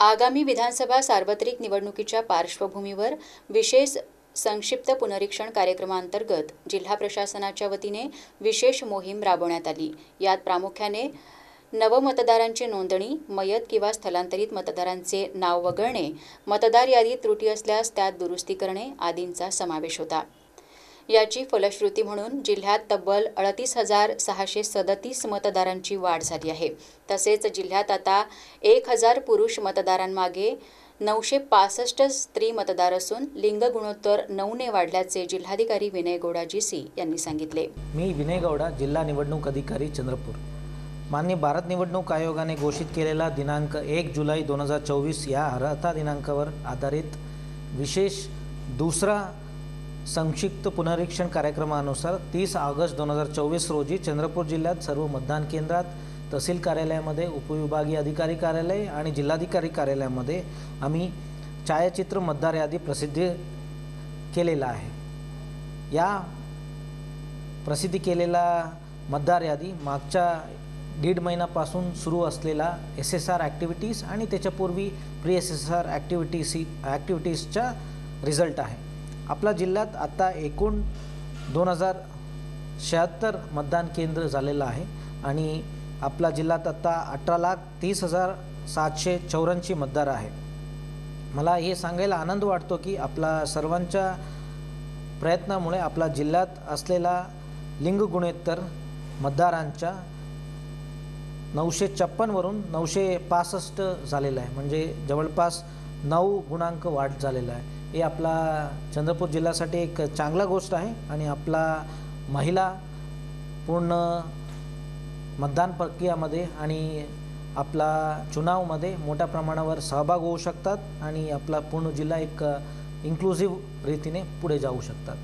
आगामी विधानसभा सार्वत्रिक निवडणुकीच्या पार्श्वभूमीवर विशेष संक्षिप्त पुनरीक्षण कार्यक्रमांतर्गत जिल्हा प्रशासनाच्या वतीने विशेष मोहीम राबवण्यात आली। यात प्रामुख्याने नवमतदारांची नोंदणी, मयत किंवा स्थलांतरित मतदारांचे नाव वगळणे, मतदार यादीत त्रुटी असल्यास त्यात दुरुस्ती करणे आदींचा समावेश होता। याची फलश्रुती म्हणून जिल्ह्यात तब्बल 38,637 मतदारांची वाढ झाली आहे। तसेच जिल्ह्यात आता 1,000 पुरुष मतदारांमागे 965 स्त्री मतदार असून लिंग गुणोत्तर 9 ने वाढल्याचे जिल्हाधिकारी विनय गौडा जीसी यांनी सांगितले। मी विनय गौडा, जिल्हा निवडणूक अधिकारी चंद्रपूर। माननीय भारत निवडणूक आयोगाने घोषित केलेला दिनांक 1 जुलै 2024 या अर्हता दिनांकावर आधारित विशेष दुसरा संक्षिप्त पुनरीक्षण कार्यक्रमानुसार 30 ऑगस्ट 2024 रोजी चंद्रपूर जिल्ह्यात सर्व मतदान केंद्रात, तहसील कार्यालयामध्ये, उपविभागीय अधिकारी कार्यालय आणि जिल्हाधिकारी कार्यालयामध्ये आम्ही छायाचित्र मतदार यादी प्रसिद्ध केलेला आहे। या प्रसिद्ध केलेला मतदार यादी मागच्या 1.5 महिन्यापासून सुरू असलेला SSR ॲक्टिव्हिटीज आणि त्याच्यापूर्वी प्री SSR ॲक्टिव्हिटीजचा रिझल्ट आहे। आपल्या जिल्ह्यात आता एकूण 2076 मतदान केंद्र झालेलं आहे आणि आपल्या जिल्ह्यात आता 18,30,784 मतदार आहे। मला हे सांगायला आनंद वाटतो की आपल्या सर्वांच्या प्रयत्नामुळे आपल्या जिल्ह्यात असलेला लिंग गुणोत्तर मतदारांच्या 956 वरून 965 झालेला आहे, म्हणजे जवळपास 9 गुणांक वाढ झालेला आहे। हे आपला चंद्रपूर जिल्ह्यासाठी एक चांगला गोष्ट आहे आणि आपला महिला पूर्ण मतदान प्रक्रियामध्ये आणि आपला चुनावमध्ये मोठ्या प्रमाणावर सहभाग होऊ शकतात आणि आपला पूर्ण जिल्हा एक इन्क्लुसिव्ह रीतीने पुढे जाऊ शकतात।